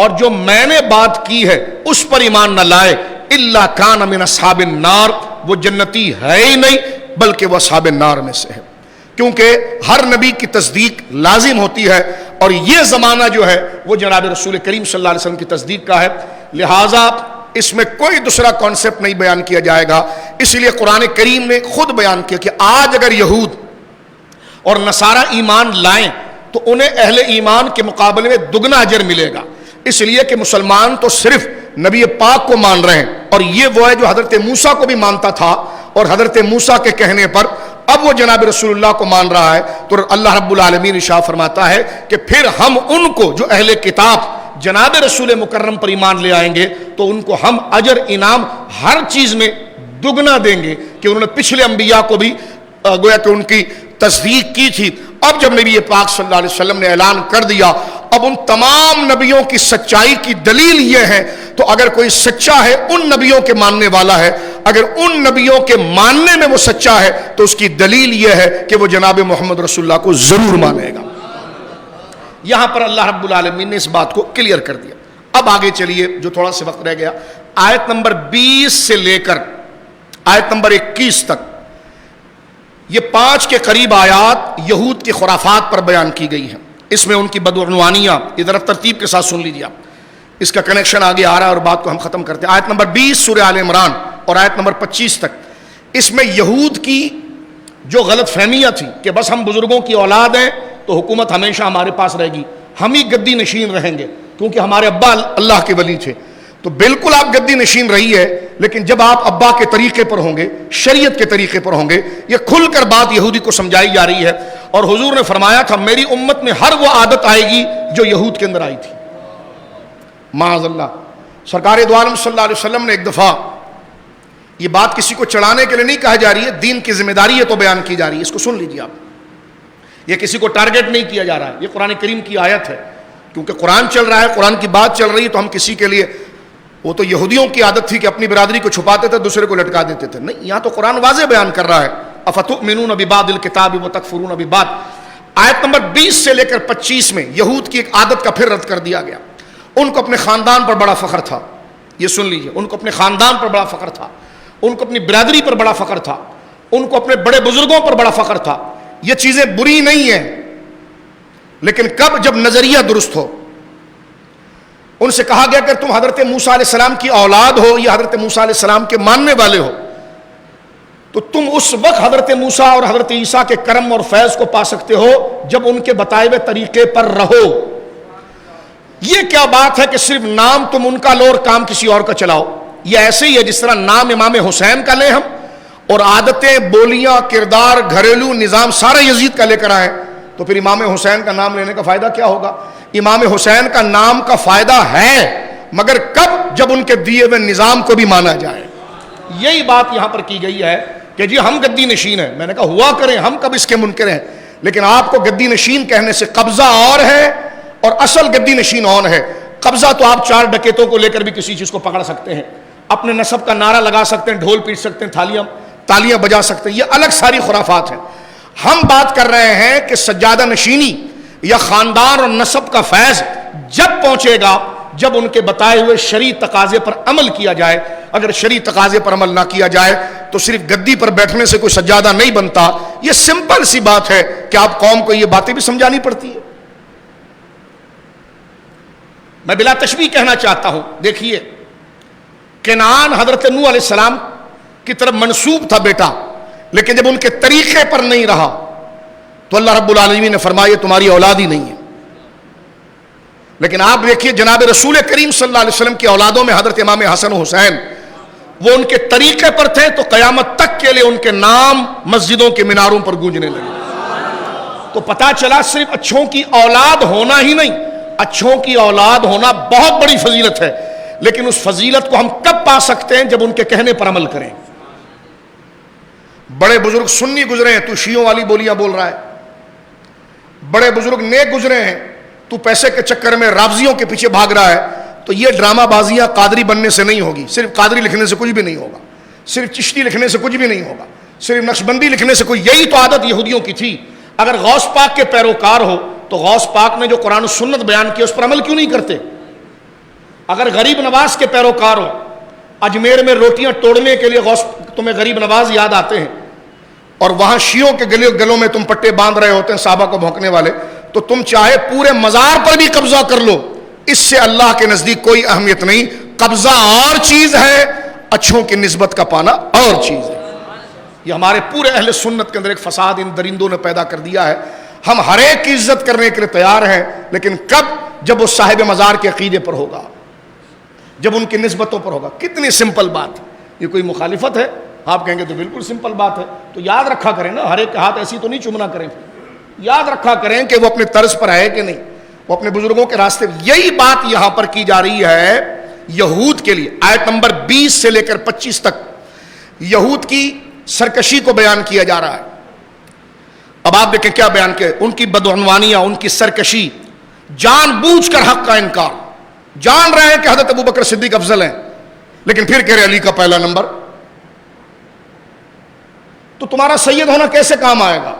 اور جو میں نے بات کی ہے اس پر ایمان نہ لائے، الا کان من اصحاب النار، وہ جنتی ہے ہی نہیں بلکہ وہ اصحاب النار میں سے ہے. کیونکہ ہر نبی کی تصدیق لازم ہوتی ہے، اور یہ زمانہ جو ہے وہ جناب رسول کریم صلی اللہ علیہ وسلم کی تصدیق کا ہے. لہٰذا اس میں کوئی دوسرا کانسیپٹ نہیں بیان کیا جائے گا. اس لیے قرآن کریم نے خود بیان کیا کہ آج اگر یہود اور نصارہ ایمان لائیں تو انہیں اہل ایمان کے مقابلے میں دگنا اجر ملے گا. اس لیے کہ مسلمان تو صرف نبی پاک کو مان رہے ہیں، اور یہ وہ ہے جو حضرت موسیٰ کو بھی مانتا تھا، اور حضرت موسیٰ کے کہنے پر اب وہ جناب رسول اللہ کو مان رہا ہے. تو اللہ رب العالمین ارشاد فرماتا ہے کہ پھر ہم ان کو جو اہل کتاب جناب رسول مکرم پر ایمان لے آئیں گے تو ان کو ہم اجر انعام ہر چیز میں دگنا دیں گے، کہ انہوں نے پچھلے انبیاء کو بھی گویا کہ ان کی تصدیق کی تھی. اب جب نبی پاک صلی اللہ علیہ وسلم نے اعلان کر دیا، اب ان تمام نبیوں کی سچائی کی دلیل یہ ہے، تو اگر کوئی سچا ہے ان نبیوں کے ماننے والا ہے، اگر ان نبیوں کے ماننے میں وہ سچا ہے تو اس کی دلیل یہ ہے کہ وہ جناب محمد رسول اللہ کو ضرور مانے گا. یہاں پر اللہ رب العالمین نے اس بات کو کلیئر کر دیا. اب آگے چلیے، جو تھوڑا سا وقت رہ گیا، آیت نمبر 20 سے لے کر آیت نمبر 21 تک یہ 5 کے قریب آیات یہود کے خرافات پر بیان کی گئی ہیں. اس میں ان کی بدعنوانیاں، ادھر ترتیب کے ساتھ سن لیجیے آپ، اس کا کنیکشن آگے آ رہا ہے اور بات کو ہم ختم کرتے ہیں. آیت نمبر 20 سورہ آل عمران اور آیت نمبر 25 تک، اس میں یہود کی جو غلط فہمیاں تھیں کہ بس ہم بزرگوں کی اولاد ہیں تو حکومت ہمیشہ ہمارے پاس رہے گی، ہم ہی گدی نشین رہیں گے کیونکہ ہمارے ابا اللہ کے ولی تھے. تو بالکل آپ گدی نشین رہی ہے، لیکن جب آپ ابا کے طریقے پر ہوں گے، شریعت کے طریقے پر ہوں گے. یہ کھل کر بات یہودی کو سمجھائی جا رہی ہے، اور حضور نے فرمایا تھا میری امت میں ہر وہ عادت آئے گی جو یہود کے اندر آئی تھی. معاذ اللہ. سرکار دو عالم صلی اللہ علیہ وسلم نے ایک دفعہ، یہ بات کسی کو چڑھانے کے لیے نہیں کہا جا رہی ہے، دین کی ذمہ داری ہے تو بیان کی جا رہی ہے، اس کو سن لیجیے آپ. یہ کسی کو ٹارگٹ نہیں کیا جا رہا ہے، یہ قرآن کریم کی آیت ہے. کیونکہ قرآن چل رہا ہے، قرآن کی بات چل رہی ہے، تو ہم کسی کے لیے، وہ تو یہودیوں کی عادت تھی کہ اپنی برادری کو چھپاتے تھے، دوسرے کو لٹکا دیتے تھے. نہیں، یہاں تو قرآن واضح بیان کر رہا ہے، افتؤمنون ببعض الکتاب وتکفرون ببعض. آیت نمبر 20 سے لے کر 25 میں یہود کی ایک عادت کا پھر رد کر دیا گیا. ان کو اپنے خاندان پر بڑا فخر تھا. یہ سن لیجئے، ان کو اپنے خاندان پر بڑا فخر تھا، ان کو اپنی برادری پر بڑا فخر تھا، ان کو اپنے بڑے بزرگوں پر بڑا فخر تھا. یہ چیزیں بری نہیں ہیں، لیکن کب؟ جب نظریہ درست ہو. ان سے کہا گیا کہ تم حضرت موسیٰ علیہ السلام کی اولاد ہو یا حضرت موسیٰ علیہ السلام کے ماننے والے ہو، تو تم اس وقت حضرت موسیٰ اور حضرت عیسیٰ کے کرم اور فیض کو پا سکتے ہو جب ان کے بتائے ہوئے طریقے پر رہو. یہ کیا بات ہے کہ صرف نام تم ان کا لو اور کام کسی اور کا چلاؤ؟ یہ ایسے ہی ہے جس طرح نام امام حسین کا لیں ہم اور عادتیں، بولیاں، کردار، گھریلو نظام سارا یزید کا لے کر آئیں، تو پھر امام حسین کا نام لینے کا فائدہ کیا ہوگا؟ امام حسین کا نام کا فائدہ ہے، مگر کب؟ جب ان کے دیے ہوئے نظام کو بھی مانا جائے. یہی بات یہاں پر کی گئی ہے کہ جی ہم گدی نشین ہیں. میں نے کہا ہوا کریں، ہم کب اس کے منکر ہیں، لیکن آپ کو گدی نشین کہنے سے قبضہ اور ہے اور اصل گدی نشین اور ہے. قبضہ تو آپ 4 ڈکیتوں کو لے کر بھی کسی چیز کو پکڑ سکتے ہیں، اپنے نسب کا نعرہ لگا سکتے ہیں، ڈھول پیٹ سکتے ہیں، تالیاں بجا سکتے ہیں، یہ الگ ساری خرافات ہیں. ہم بات کر رہے ہیں کہ سجادہ نشینی یا خاندان اور نسب کا فیض جب پہنچے گا جب ان کے بتائے ہوئے شرعی تقاضے پر عمل کیا جائے. اگر شرعی تقاضے پر عمل نہ کیا جائے تو صرف گدی پر بیٹھنے سے کوئی سجادہ نہیں بنتا. یہ سمپل سی بات ہے کہ آپ قوم کو یہ باتیں بھی سمجھانی پڑتی ہے. میں بلا تشبیہ کہنا چاہتا ہوں، دیکھیے کنعان حضرت نوح علیہ السلام کی طرف منسوب تھا بیٹا، لیکن جب ان کے طریقے پر نہیں رہا تو اللہ رب العالمین نے فرمایا یہ تمہاری اولاد ہی نہیں ہے. لیکن آپ دیکھیے جناب رسول کریم صلی اللہ علیہ وسلم کی اولادوں میں حضرت امام حسن و حسین، وہ ان کے طریقے پر تھے تو قیامت تک کے لیے ان کے نام مسجدوں کے میناروں پر گونجنے لگے. تو پتہ چلا صرف اچھوں کی اولاد ہونا ہی نہیں، اچھوں کی اولاد ہونا بہت بڑی فضیلت ہے، لیکن اس فضیلت کو ہم کب پا سکتے ہیں؟ جب ان کے کہنے پر عمل کریں۔ بڑے بزرگ سنی گزرے ہیں، تو شیعوں والی بولیاں بول رہا ہے۔ بڑے بزرگ نیک گزرے ہیں، تو پیسے کے چکر میں رافضیوں کے پیچھے بھاگ رہا ہے۔ تو یہ ڈرامہ بازیاں قادری بننے سے نہیں ہوگی، صرف قادری لکھنے سے کچھ بھی نہیں ہوگا، صرف چشتی لکھنے سے کچھ بھی نہیں ہوگا، صرف نقشبندی لکھنے سے کوئی، یہی تو عادت یہودیوں کی تھی۔ اگر غوث پاک کے پیروکار ہو تو غوث پاک نے جو قرآن و سنت بیان کیا اس پر عمل کیوں نہیں کرتے؟ اگر غریب نواز کے پیروکار ہو، اجمیر میں روٹیاں توڑنے کے لیے غوث تمہیں غریب نواز یاد آتے ہیں، اور وہاں شیعوں کے گلوں میں تم پٹے باندھ رہے ہوتے ہیں صحابہ کو بھونکنے والے، تو تم چاہے پورے مزار پر بھی قبضہ کر لو، اس سے اللہ کے نزدیک کوئی اہمیت نہیں۔ قبضہ اور چیز ہے، اچھوں کی نسبت کا پانا اور چیز ہے۔ یہ ہمارے پورے اہل سنت کے اندر ایک فساد ان درندوں نے پیدا کر دیا ہے۔ ہم ہر ایک کی عزت کرنے کے لیے تیار ہیں، لیکن کب؟ جب وہ صاحب مزار کے عقیدے پر ہوگا، جب ان کی نسبتوں پر ہوگا۔ کتنی سمپل بات، یہ کوئی مخالفت ہے؟ آپ کہیں گے تو بالکل سمپل بات ہے۔ تو یاد رکھا کریں نا، ہر ایک کے ہاتھ ایسی تو نہیں چومنا کریں، یاد رکھا کریں کہ وہ اپنے طرز پر ہے کہ نہیں، وہ اپنے بزرگوں کے راستے۔ یہی بات یہاں پر کی جا رہی ہے یہود کے لیے۔ آیت نمبر 20 سے لے کر 25 تک یہود کی سرکشی کو بیان کیا جا رہا ہے۔ اب آپ دیکھیں کیا بیان کیا، ان کی بدعنوانیاں، ان کی سرکشی، جان بوجھ کر حق کا انکار، جان رہے ہیں کہ حضرت ابوبکر صدیق افضل ہیں، لیکن پھر کہہ رہے علی کا پہلا نمبر۔ تو تمہارا سید ہونا کیسے کام آئے گا؟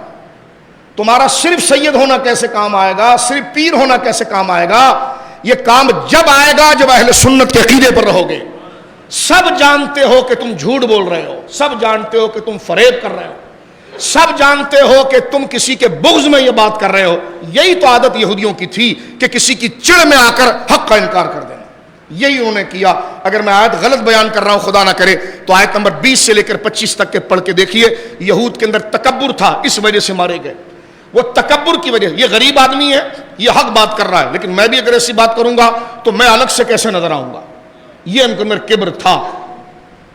تمہارا صرف سید ہونا کیسے کام آئے گا؟ صرف پیر ہونا کیسے کام آئے گا؟ یہ کام جب آئے گا جب اہل سنت کے عقیدے پر رہو گے۔ سب جانتے ہو کہ تم جھوٹ بول رہے ہو، سب جانتے ہو کہ تم فریب کر رہے ہو، سب جانتے ہو کہ تم کسی کے بغض میں یہ بات کر رہے ہو۔ یہی تو عادت یہودیوں کی تھی کہ کسی کی چڑ میں آ کر حق کا انکار کر دینا، یہی انہوں نے کیا۔ اگر میں آیت غلط بیان کر رہا ہوں خدا نہ کرے تو آیت نمبر 20 سے لے کر 25 تک کے پڑھ کے دیکھیے۔ یہود کے اندر تکبر تھا، اس وجہ سے مارے گئے۔ وہ تکبر کی وجہ، یہ غریب آدمی ہے، یہ حق بات کر رہا ہے، لیکن میں بھی اگر ایسی بات کروں گا تو میں الگ سے کیسے نظر آؤں گا، یہ ان کے اندر کبر تھا۔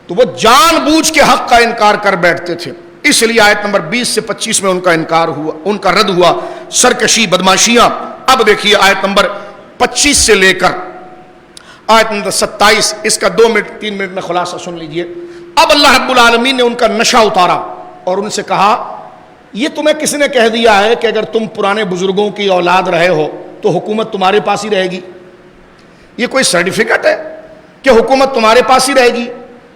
تو وہ جان بوجھ کے حق کا انکار کر بیٹھتے تھے، اس لیے آیت نمبر 20 سے 25 میں ان کا انکار ہوا، ان کا رد ہوا، سرکشی، بدماشیاں۔ اب دیکھیے آیت نمبر 25 سے لے کر آیت نمبر 27، اس کا 2 منٹ 3 منٹ میں خلاصہ سن لیجئے۔ اب اللہ رب العالمین نے ان کا نشہ اتارا اور ان سے کہا، یہ تمہیں کس نے کہہ دیا ہے کہ اگر تم پرانے بزرگوں کی اولاد رہے ہو تو حکومت تمہارے پاس ہی رہے گی؟ یہ کوئی سرٹیفکیٹ ہے کہ حکومت تمہارے پاس ہی رہے گی،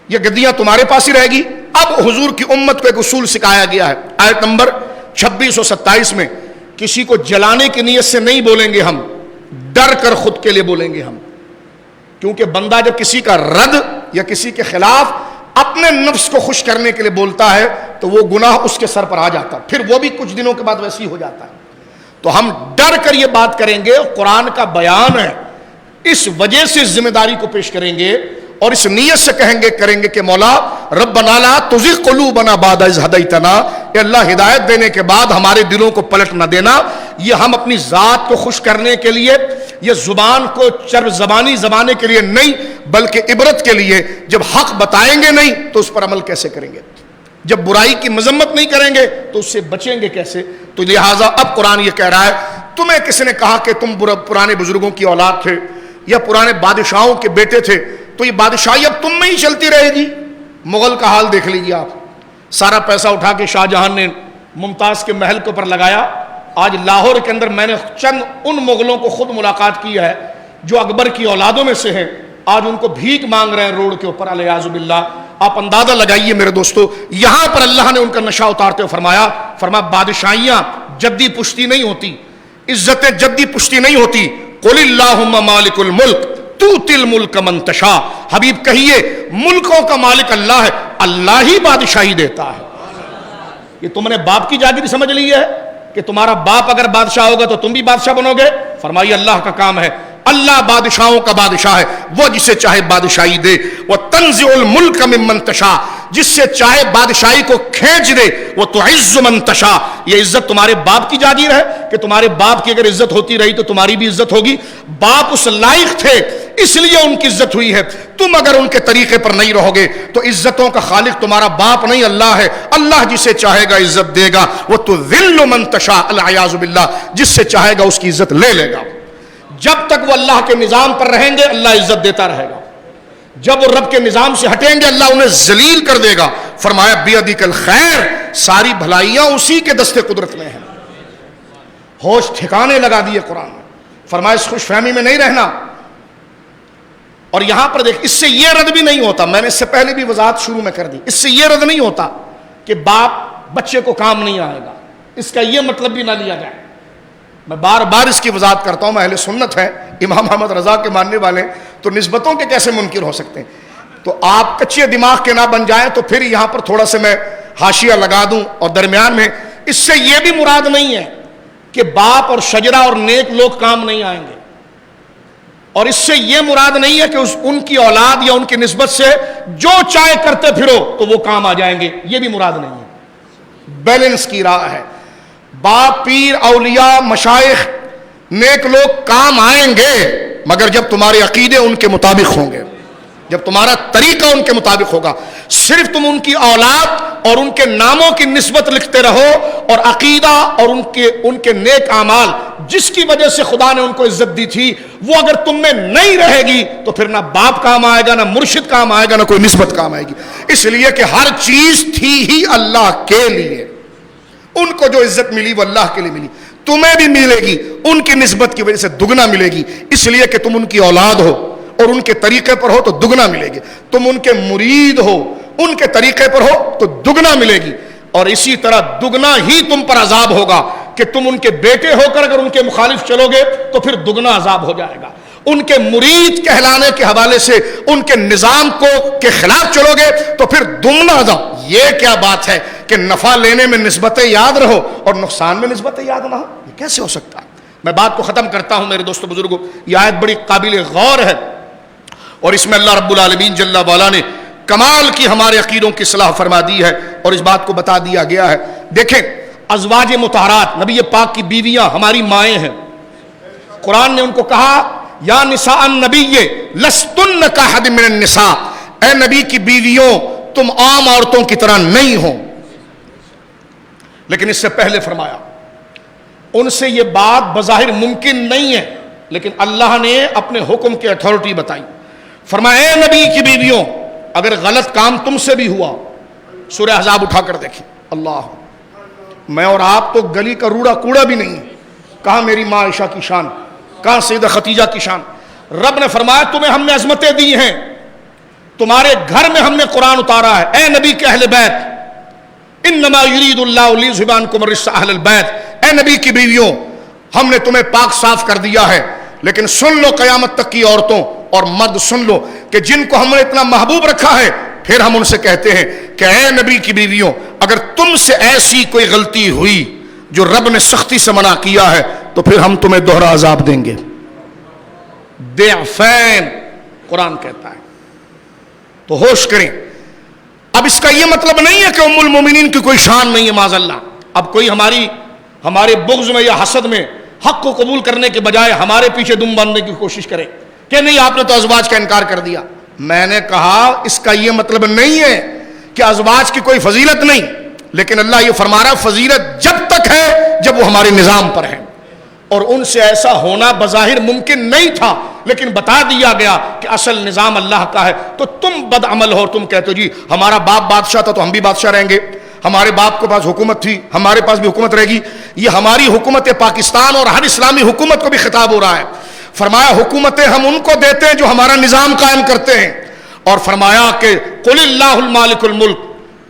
یہ گدیاں تمہارے پاس ہی رہے گی؟ اب حضور کی امت کو ایک اصول سکھایا گیا ہے۔ آیت نمبر 26 اور 27 میں کسی کو جلانے کی نیت سے نہیں بولیں گے ہم، ڈر کر خود کے لیے بولیں گے ہم، کیونکہ بندہ جب کسی کا رد یا کسی کے خلاف اپنے نفس کو خوش کرنے کے لیے بولتا ہے تو وہ گناہ اس کے سر پر آ جاتا ہے، پھر وہ بھی کچھ دنوں کے بعد ویسے ہی ہو جاتا ہے۔ تو ہم ڈر کر یہ بات کریں گے، قرآن کا بیان ہے، اس وجہ سے ذمہ داری کو پیش کریں گے اور اس نیت سے کریں گے کہ مولا ربنا لا تزغ قلوبنا بعد اذ ہدیتنا، اے اللہ ہدایت دینے کے بعد ہمارے دلوں کو پلٹ نہ دینا۔ یہ ہم اپنی ذات کو خوش کرنے کے لیے، یہ زبان کو چرب زبانی زمانے کے لیے نہیں، بلکہ عبرت کے لیے۔ جب حق بتائیں گے نہیں تو اس پر عمل کیسے کریں گے؟ جب برائی کی مذمت نہیں کریں گے تو اس سے بچیں گے کیسے؟ تو لہٰذا اب قرآن یہ کہہ رہا ہے، تمہیں کس نے کہا کہ تم پرانے بزرگوں کی اولاد تھے یا پرانے بادشاہوں کے بیٹے تھے تو یہ بادشاہی اب تم میں ہی چلتی رہے گی؟ مغل کا حال دیکھ لیجیے آپ، سارا پیسہ اٹھا کے شاہ جہاں نے ممتاز کے محل کے اوپر لگایا۔ آج لاہور کے اندر میں نے چند ان مغلوں کو خود ملاقات کی ہے جو اکبر کی اولادوں میں سے ہیں، آج ان کو بھیک مانگ رہے ہیں روڈ کے اوپر، علیاذ باللہ۔ آپ اندازہ لگائیے میرے دوستو، یہاں پر اللہ نے ان کا نشہ اتارتے ہوئے فرمایا بادشاہیاں جدی پشتی نہیں ہوتی، عزتیں جدی پشتی نہیں ہوتی۔ قل اللہم مالک الملک تؤتی الملک من تشاء، حبیب کہیے ملکوں کا مالک اللہ ہے، اللہ ہی بادشاہی دیتا ہے۔ یہ تم نے باپ کی جاگیری سمجھ لی ہے کہ تمہارا باپ اگر بادشاہ ہوگا تو تم بھی بادشاہ بنو گے؟ فرمائیے اللہ کا کام ہے، اللہ بادشاہوں کا بادشاہ ہے، وہ جسے چاہے بادشاہی دے۔ وَتَنزِعُ الْمُلْكَ مِمَّن تَشَاءُ، جس سے چاہے بادشاہی کو کھینچ دے۔ وَتُعِزُّ مَن تَشَاءُ، یہ عزت تمہارے باپ کی جاگیر ہے کہ تمہارے باپ کی اگر عزت ہوتی رہی تو تمہاری بھی عزت ہوگی۔ باپ اس لائق تھے اس لیے ان کی عزت ہوئی ہے، تم اگر ان کے طریقے پر نہیں رہو گے تو عزتوں کا خالق تمہارا باپ نہیں اللہ ہے، اللہ جسے چاہے گا عزت دے گا۔ وَتُذِلُّ مَن تَشَاءُ، العیاذ باللہ، جس سے چاہے گا اس کی عزت لے لے گا۔ جب تک وہ اللہ کے نظام پر رہیں گے اللہ عزت دیتا رہے گا، جب وہ رب کے نظام سے ہٹیں گے اللہ انہیں ذلیل کر دے گا۔ فرمایا بیدک الخیر، ساری بھلائیاں اسی کے دست قدرت میں ہیں۔ ہوش ٹھکانے لگا دیے قرآن نے، فرمایا اس خوش فہمی میں نہیں رہنا۔ اور یہاں پر دیکھ، اس سے یہ رد بھی نہیں ہوتا، میں نے اس سے پہلے بھی وضاحت شروع میں کر دی، اس سے یہ رد نہیں ہوتا کہ باپ بچے کو کام نہیں آئے گا، اس کا یہ مطلب بھی نہ لیا جائے۔ میں بار بار اس کی وضاحت کرتا ہوں، میں اہل سنت ہے، امام احمد رضا کے ماننے والے، تو نسبتوں کے کیسے منکر ہو سکتے ہیں؟ تو آپ کچے دماغ کے نہ بن جائیں، تو پھر یہاں پر تھوڑا سا میں حاشیہ لگا دوں، اور درمیان میں اس سے یہ بھی مراد نہیں ہے کہ باپ اور شجرہ اور نیک لوگ کام نہیں آئیں گے، اور اس سے یہ مراد نہیں ہے کہ ان کی اولاد یا ان کی نسبت سے جو چاہے کرتے پھرو تو وہ کام آ جائیں گے، یہ بھی مراد نہیں ہے۔ بیلنس کی راہ ہے، باپ، پیر، اولیاء، مشائخ، نیک لوگ کام آئیں گے، مگر جب تمہارے عقیدے ان کے مطابق ہوں گے، جب تمہارا طریقہ ان کے مطابق ہوگا۔ صرف تم ان کی اولاد اور ان کے ناموں کی نسبت لکھتے رہو، اور عقیدہ اور ان کے نیک اعمال جس کی وجہ سے خدا نے ان کو عزت دی تھی وہ اگر تم میں نہیں رہے گی تو پھر نہ باپ کام آئے گا، نہ مرشد کام آئے گا، نہ کوئی نسبت کام آئے گی۔ اس لیے کہ ہر چیز تھی ہی اللہ کے لیے، ان کو جو عزت ملی وہ اللہ کے لیے ملی، تمہیں بھی ملے گی ان کی نسبت کی وجہ سے دگنا ملے گی، اس لیے کہ تم ان کی اولاد ہو اور ان کے طریقے پر ہو تو دگنا ملے گی، تم ان کے مرید ہو ان کے طریقے پر ہو تو دگنا ملے گی، اور اسی طرح دگنا ہی تم پر عذاب ہوگا کہ تم ان کے بیٹے ہو کر اگر ان کے مخالف چلو گے تو پھر دگنا عذاب ہو جائے گا، ان کے مرید کہلانے کے حوالے سے ان کے نظام کے خلاف چلو گے تو پھر دگنا عذاب۔ یہ کیا بات ہے کہ نفع لینے میں نسبتیں یاد رہو اور نقصان میں نسبتیں یاد نہ ہو؟ یہ کیسے ہو سکتا ہے؟ میں بات کو ختم کرتا ہوں میرے دوستو بزرگوں، یہ آیت بڑی قابل غور ہے، اور اس میں اللہ رب العالمین جل وعلا نے کمال کی ہمارے عقیدوں کی اصلاح فرما دی ہے، اور اس بات کو بتا دیا گیا ہے۔ دیکھیں، ازواج مطہرات، نبی پاک کی بیویاں ہماری مائیں ہیں، قرآن نے ان کو کہا یا نساء النبی لستن کاحد من النساء، اے نبی کی بیویوں تم عام عورتوں کی طرح نہیں ہو، لیکن اس سے پہلے فرمایا ان سے یہ بات بظاہر ممکن نہیں ہے، لیکن اللہ نے اپنے حکم کی اتھارٹی بتائی، فرمایا اے نبی کی بیویوں اگر غلط کام تم سے بھی ہوا، سورہ احزاب اٹھا کر دیکھیں، اللہ، میں اور آپ تو گلی کا روڑا کوڑا بھی نہیں، کہاں میری ماں عائشہ کی شان، کہاں سیدہ خدیجہ کی شان۔ رب نے فرمایا تمہیں ہم نے عظمتیں دی ہیں، تمہارے گھر میں ہم نے قرآن اتارا ہے، اے نبی کے اہل بیت، انما یرید اللہ لیذھب عنکم الرجس اہل البیت، اے نبی کی بیویوں ہم نے تمہیں پاک صاف کر دیا ہے، لیکن سن لو قیامت تک کی عورتوں اور مرد سن لو کہ جن کو ہم نے اتنا محبوب رکھا ہے، پھر ہم ان سے کہتے ہیں کہ اے نبی کی بیویوں اگر تم سے ایسی کوئی غلطی ہوئی جو رب نے سختی سے منع کیا ہے تو پھر ہم تمہیں دوہرا عذاب دیں گے، ضعفین قرآن کہتا ہے، تو ہوش کریں۔ اب اس کا یہ مطلب نہیں ہے کہ ام المومنین کی کوئی شان نہیں ہے، معاذ اللہ، اب کوئی ہمارے بغض میں یا حسد میں حق کو قبول کرنے کے بجائے ہمارے پیچھے دم باندھنے کی کوشش کرے کہ نہیں آپ نے تو ازواج کا انکار کر دیا۔ میں نے کہا اس کا یہ مطلب نہیں ہے کہ ازواج کی کوئی فضیلت نہیں، لیکن اللہ یہ فرما رہا فضیلت جب تک ہے جب وہ ہمارے نظام پر ہیں، اور ان سے ایسا ہونا بظاہر ممکن نہیں تھا، لیکن بتا دیا گیا کہ اصل نظام اللہ کا ہے، تو تم بد عمل ہو، تم کہتے ہو جی ہمارا باپ بادشاہ تھا تو ہم بھی بادشاہ رہیں گے، ہمارے باپ کے پاس حکومت تھی ہمارے پاس بھی حکومت رہے گی۔ یہ ہماری حکومت پاکستان اور ہر اسلامی حکومت کو بھی خطاب ہو رہا ہے، فرمایا حکومتیں ہم ان کو دیتے ہیں جو ہمارا نظام قائم کرتے ہیں، اور فرمایا کہ قل اللہ المالک الملک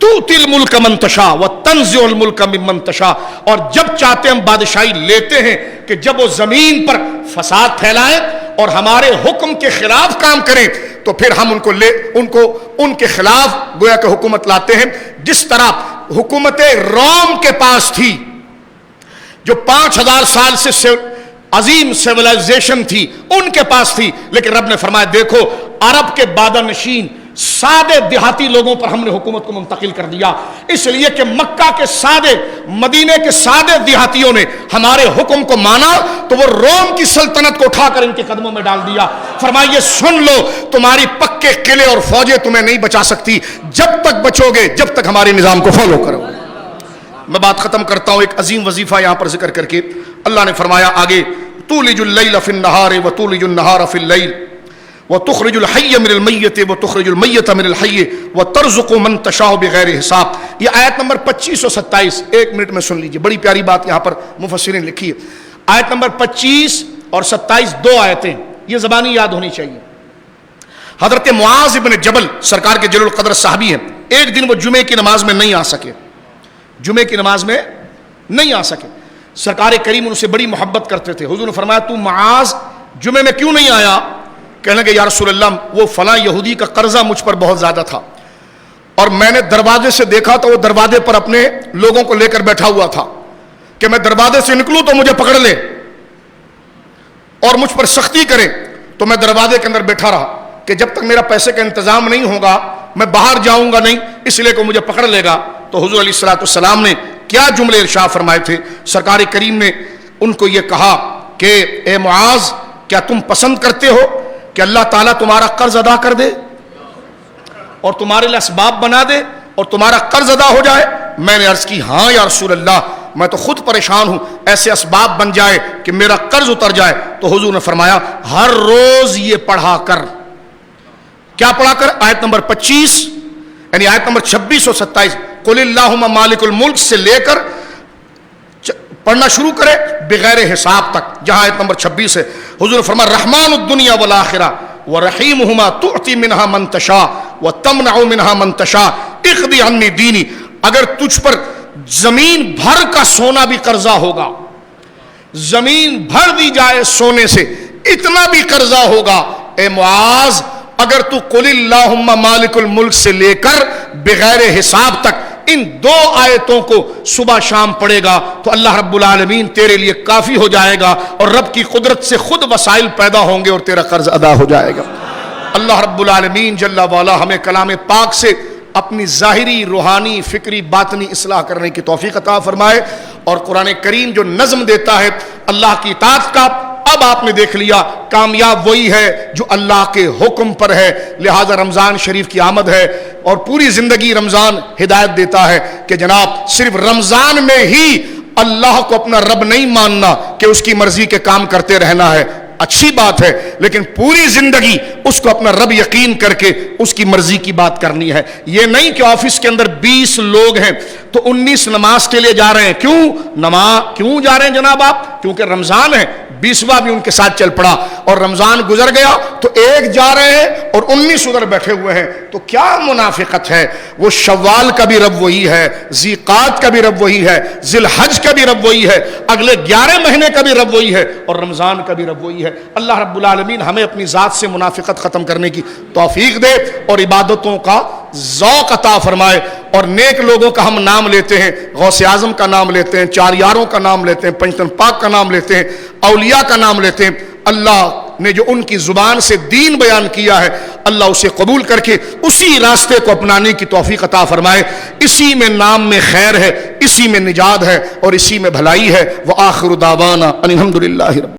تؤتی الملک من تشاء وتنزع الملک ممن تشاء، اور جب چاہتے ہم بادشاہی لیتے ہیں کہ جب وہ زمین پر فساد پھیلائیں اور ہمارے حکم کے خلاف کام کریں تو پھر ہم ان کے خلاف گویا کہ حکومت لاتے ہیں، جس طرح حکومت روم کے پاس تھی جو 5000 سال سے عظیم سیولائزیشن تھی ان کے پاس تھی، لیکن رب نے فرمایا دیکھو عرب کے بادہ نشین سادے دیہاتی لوگوں پر ہم نے حکومت کو منتقل کر دیا، اس لیے کہ مکہ کے سادے، مدینے کے سادے دیہاتیوں نے ہمارے حکم کو مانا تو وہ روم کی سلطنت کو اٹھا کر ان کے قدموں میں ڈال دیا۔ فرمایا یہ سن لو تمہاری پکے قلعے اور فوجیں تمہیں نہیں بچا سکتی جب تک بچو گے جب تک ہمارے نظام کو فالو کرو۔ میں بات ختم کرتا ہوں ایک عظیم وظیفہ یہاں پر ذکر کر کے، اللہ نے فرمایا آگے تولج اللیل فی النہار وتولج النہار فی اللیل وتخرج الحی من المیت وتخرج المیت من الحی وترزق من تشاء بغیر حساب. یہ آیت نمبر 25 اور 27 ایک منٹ میں سن لیجئے, بڑی پیاری بات یہاں پر مفسرین نے لکھی ہے. آیت نمبر 25 اور 27 دو آیتیں, یہ زبانی یاد ہونی چاہیے. حضرت معاذ ابن جبل سرکار کے جلیل القدر صحابی ہیں. ایک دن وہ جمعے کی نماز میں نہیں آ سکے, جمعے کی نماز میں نہیں آ سکے. سرکار کریم ان سے بڑی محبت کرتے تھے. حضور نے فرمایا تو معاذ جمعے میں کیوں نہیں آیا؟ کہنے لگے یا رسول اللہ وہ فلاں یہودی کا قرضہ مجھ پر بہت زیادہ تھا اور میں نے دروازے سے دیکھا تو وہ دروازے پر اپنے لوگوں کو لے کر بیٹھا ہوا تھا کہ میں دروازے سے نکلوں تو مجھے پکڑ لے اور مجھ پر سختی کرے. تو میں دروازے کے اندر بیٹھا رہا کہ جب تک میرا پیسے کا انتظام نہیں ہوگا میں باہر جاؤں گا نہیں, اس لیے کہ مجھے پکڑ لے گا. تو حضور علیہ الصلوۃ والسلام نے کیا جملے ارشاد فرمائے تھے؟ سرکار کریم نے ان کو یہ کہا کہ اے معاذ کیا تم پسند کرتے ہو کہ اللہ تعالیٰ تمہارا قرض ادا کر دے اور تمہارے لیے اسباب بنا دے اور تمہارا قرض ادا ہو جائے؟ میں نے عرض کی ہاں یا رسول اللہ, میں تو خود پریشان ہوں, ایسے اسباب بن جائے کہ میرا قرض اتر جائے. تو حضور نے فرمایا ہر روز یہ پڑھا کر. کیا پڑھا کر؟ آیت نمبر 25 یعنی آیت نمبر 26 اور 27 قل اللہم مالک الملک سے لے کر پڑھنا شروع کرے بغیر حساب تک, جہاں آیت نمبر 26 ہے. حضور نے فرمایا رحمان الدنیا والآخرہ ورحیمہما تؤتی منہا من تشاء وتمنع منہا من تشاء اقضی عنی دینی. اگر تجھ پر زمین بھر کا سونا بھی قرضہ ہوگا, زمین بھر دی جائے سونے سے, اتنا بھی قرضہ ہوگا, اے معاذ اگر تو قل اللہم مالک الملک سے لے کر بغیر حساب تک ان دو آیتوں کو صبح شام پڑھے گا تو اللہ رب العالمین تیرے لیے کافی ہو جائے گا اور رب کی قدرت سے خود وسائل پیدا ہوں گے اور تیرا قرض ادا ہو جائے گا. اللہ رب العالمین جل وعلا ہمیں کلام پاک سے اپنی ظاہری روحانی فکری باطنی اصلاح کرنے کی توفیق عطا فرمائے. اور قرآن کریم جو نظم دیتا ہے اللہ کی اطاعت کا, اب آپ نے دیکھ لیا کامیاب وہی ہے جو اللہ کے حکم پر ہے. لہذا رمضان شریف کی آمد ہے اور پوری زندگی رمضان ہدایت دیتا ہے کہ جناب صرف رمضان میں ہی اللہ کو اپنا رب نہیں ماننا کہ اس کی مرضی کے کام کرتے رہنا ہے, اچھی بات ہے, لیکن پوری زندگی اس کو اپنا رب یقین کر کے اس کی مرضی کی بات کرنی ہے. یہ نہیں کہ آفس کے اندر 20 لوگ ہیں تو 19 نماز کے لیے جا رہے ہیں. کیوں جا رہے ہیں جناب آپ؟ کیونکہ رمضان ہے, 20واں بھی ان کے ساتھ چل پڑا اور رمضان گزر گیا تو ایک جا رہے ہیں اور 19 ادھر بیٹھے ہوئے ہیں. تو کیا منافقت ہے؟ وہ شوال کا بھی رب وہی ہے, ذیقات کا بھی رب وہی ہے, ذی الحج کا بھی رب وہی ہے, اگلے 11 مہینے کا بھی رب وہی ہے اور رمضان کا بھی رب وہی ہے. اللہ رب العالمین ہمیں اپنی ذات سے منافقت ختم کرنے کی توفیق دے اور عبادتوں کا ذوق عطا فرمائے. اور نیک لوگوں کا ہم نام لیتے ہیں, غوث اعظم کا نام لیتے ہیں, 4 یاروں کا نام لیتے ہیں, پنجتن پاک کا نام لیتے ہیں, اولیاء کا نام لیتے ہیں. اللہ نے جو ان کی زبان سے دین بیان کیا ہے اللہ اسے قبول کر کے اسی راستے کو اپنانے کی توفیق عطا فرمائے. اسی میں نام میں خیر ہے, اسی میں نجات ہے اور اسی میں بھلائی ہے. وآخر دعوانا ان الحمد للہ رب